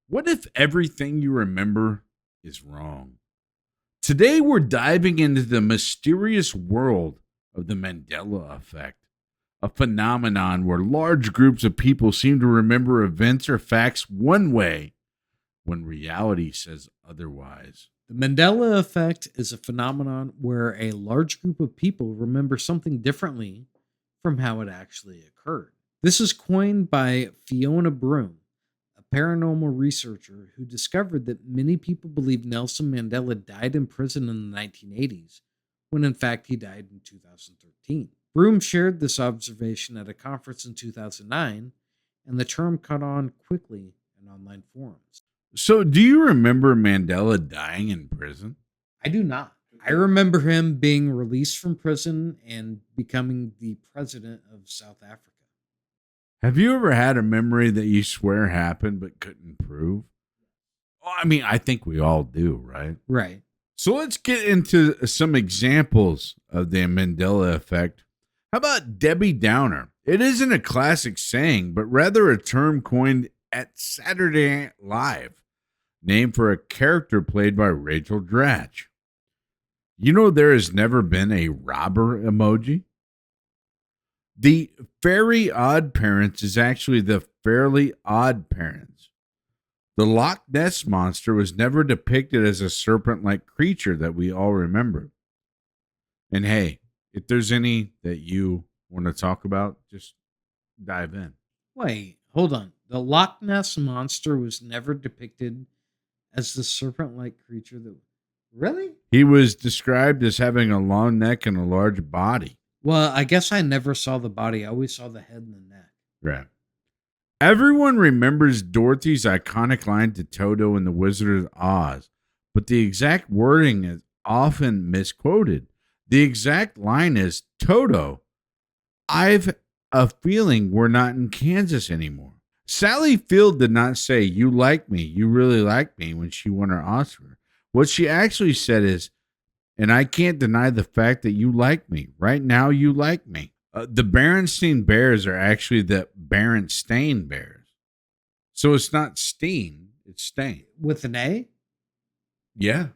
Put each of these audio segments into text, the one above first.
What if everything you remember is wrong? Today, we're diving into the mysterious world of the Mandela Effect, a phenomenon where large groups of people seem to remember events or facts one way when reality says otherwise. The Mandela Effect is a phenomenon where a large group of people remember something differently from how it actually occurred. This is coined by Fiona Broom, a paranormal researcher who discovered that many people believe Nelson Mandela died in prison in the 1980s, when in fact he died in 2013. Broom shared this observation at a conference in 2009, and the term caught on quickly in online forums. So, do you remember Mandela dying in prison? I do not. I remember him being released from prison and becoming the president of South Africa. Have you ever had a memory that you swear happened but couldn't prove? Well, I mean, I think we all do, right? Right. So let's get into some examples of the Mandela effect. How about Debbie Downer? It isn't a classic saying, but rather a term coined at Saturday Night Live, named for a character played by Rachel Dratch. You know, there has never been a robber emoji. The Fairy Odd Parents is actually the Fairly Odd Parents. The Loch Ness Monster was never depicted as a serpent like creature that we all remember. And hey, if there's any that you want to talk about, just dive in. Wait, hold on. The Loch Ness Monster was never depicted as the serpent like creature that. Really? He was described as having a long neck and a large body. Well, I guess I never saw the body. I always saw the head and the neck. Right. Everyone remembers Dorothy's iconic line to Toto in The Wizard of Oz, but the exact wording is often misquoted. The exact line is, Toto, I've a feeling we're not in Kansas anymore. Sally Field did not say, you like me, you really like me, when she won her Oscar. What she actually said is, and I can't deny the fact that you like me. Right now, you like me. The Berenstain Bears are actually the Berenstain Bears. So it's not Steen, it's Stain. With an A? Yeah.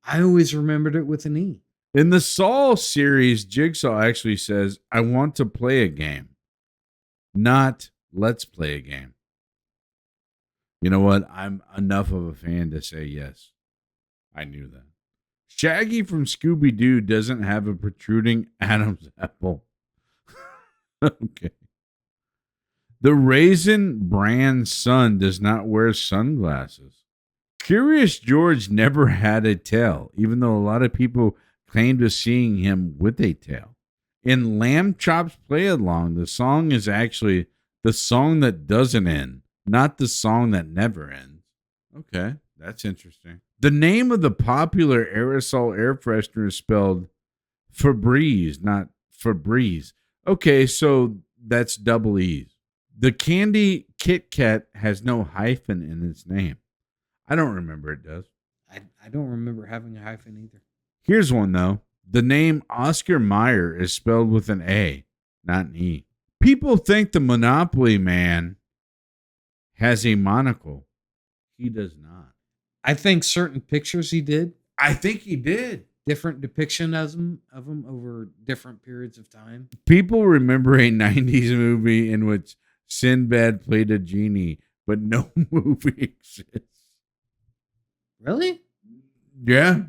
I always remembered it with an E. In the Saw series, Jigsaw actually says, I want to play a game, not let's play a game. You know what? I'm enough of a fan to say yes. I knew that. Shaggy from Scooby-Doo doesn't have a protruding Adam's apple. Okay. The Raisin Bran son does not wear sunglasses. Curious George never had a tail, even though a lot of people claim to seeing him with a tail. In Lamb Chops Play Along, the song is actually the song that doesn't end, not the song that never ends. Okay, that's interesting. The name of the popular aerosol air freshener is spelled Febreze, not Febreze. Okay, so that's double E's. The candy Kit Kat has no hyphen in its name. I don't remember it does. I don't remember having a hyphen either. Here's one, though. The name Oscar Mayer is spelled with an A, not an E. People think the Monopoly man has a monocle. He does not. I think certain pictures he did, I think he did. different depiction of him over different periods of time. People remember a 90s movie in which Sinbad played a genie, but no movie exists. Really? Yeah.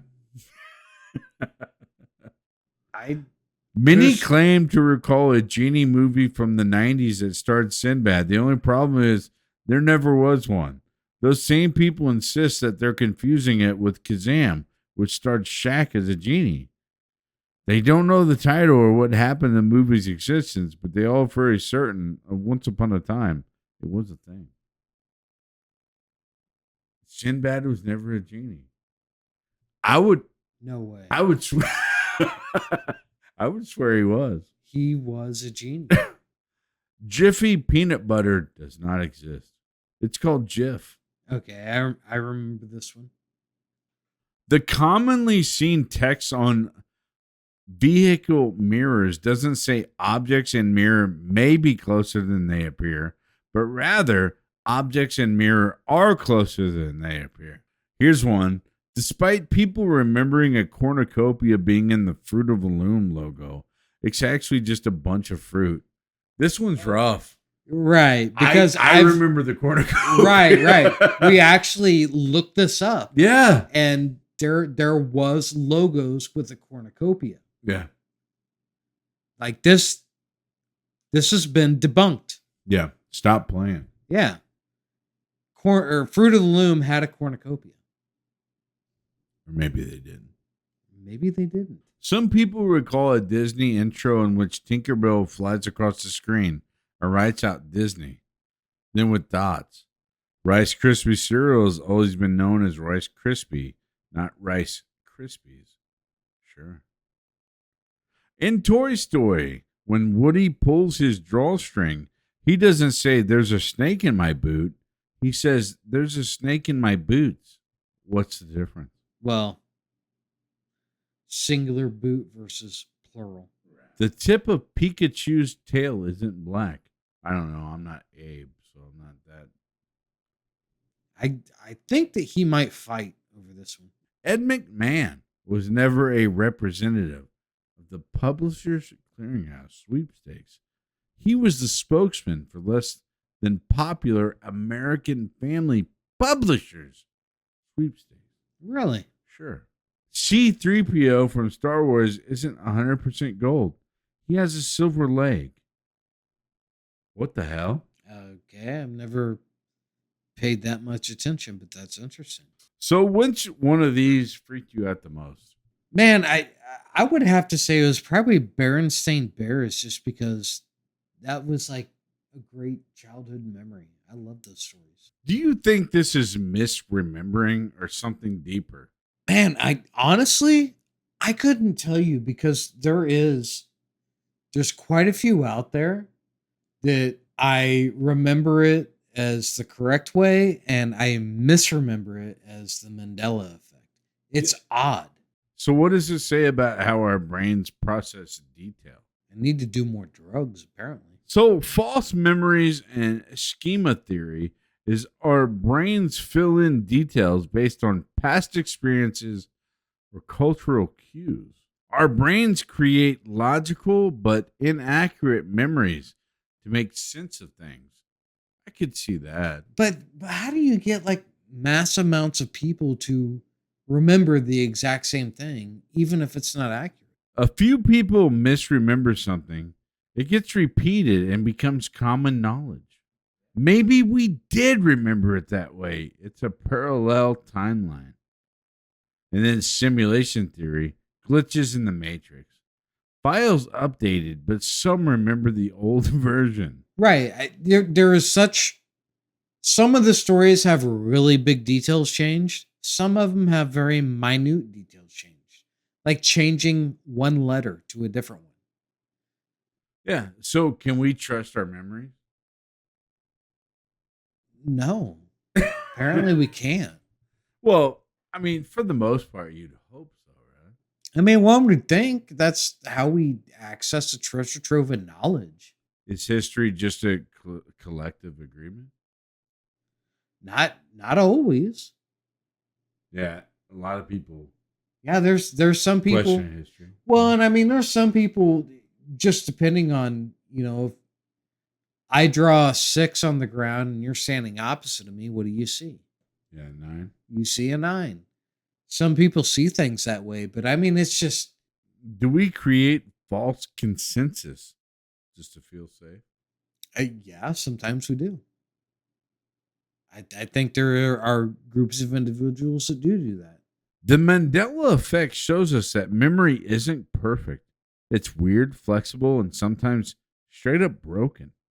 Many claim to recall a genie movie from the 90s that starred Sinbad. The only problem is there never was one. Those same people insist that they're confusing it with Kazam, which starred Shaq as a genie. They don't know the title or what happened in the movie's existence, but they all are very certain of once upon a time it was a thing. Sinbad was never a genie. No way. I would swear I would swear he was. He was a genie. Jiffy peanut butter does not exist. It's called Jif. Okay, I remember this one. The commonly seen text on vehicle mirrors doesn't say objects in mirror may be closer than they appear, but rather Objects and mirror are closer than they appear. Here's one. Despite people remembering a cornucopia being in the Fruit of the Loom logo, it's actually just a bunch of fruit. This one's rough. Right, because I remember the cornucopia. right. We actually looked this up. Yeah. And there was logos with a cornucopia. Yeah. Like this has been debunked. Yeah. Stop playing. Yeah. Fruit of the Loom had a cornucopia. Or maybe they didn't. Maybe they didn't. Some people recall a Disney intro in which Tinkerbell flies across the screen or writes out Disney. Then with dots. Rice Krispie cereal has always been known as Rice Krispie, not Rice Krispies. Sure. In Toy Story, when Woody pulls his drawstring, he doesn't say, "There's a snake in my boot." He says, "There's a snake in my boots." What's the difference? Well, singular boot versus plural. The tip of Pikachu's tail isn't black. I don't know. I'm not Abe, so I'm not that. I think that he might fight over this one. Ed McMahon was never a representative of the Publishers Clearinghouse sweepstakes. He was the spokesman for less than popular American Family Publishers sweepstakes. Really? Sure. C-3PO from Star Wars isn't 100% gold. He has a silver leg. What the hell? Okay, I've never paid that much attention, but that's interesting. So which one of these freaked you out the most? Man, I would have to say it was probably Berenstain Bears, just because that was like a great childhood memory. I love those stories. Do you think this is misremembering or something deeper? Man, I couldn't tell you, because there's quite a few out there that I remember it as the correct way and I misremember it as the Mandela effect. It's odd. So what does it say about how our brains process detail? I need to do more drugs, apparently. So false memories and schema theory is our brains fill in details based on past experiences or cultural cues. Our brains create logical but inaccurate memories to make sense of things. I could see that. But how do you get like mass amounts of people to remember the exact same thing, even if it's not accurate? A few people misremember something, it gets repeated and becomes common knowledge. Maybe we did remember it that way. It's a parallel timeline. And then simulation theory, glitches in the matrix. Files updated, but some remember the old version. Right. There is such. Some of the stories have really big details changed. Some of them have very minute details changed, like changing one letter to a different one. Yeah. So can we trust our memories? No, apparently we can't. Well, I mean, for the most part, you'd hope so, right? I mean, one would think that's how we access a treasure trove of knowledge. Is history just a collective agreement? Not always. Yeah, a lot of people Yeah, there's some people. question history. Well, and I mean, there's some people, just depending on, if I draw a 6 on the ground and you're standing opposite of me, what do you see? Yeah, 9. You see a 9. Some people see things that way, but I mean, it's just. Do we create false consensus just to feel safe? Yeah, sometimes we do. I think there are groups of individuals that do that. The Mandela Effect shows us that memory isn't perfect. It's weird, flexible, and sometimes straight up broken.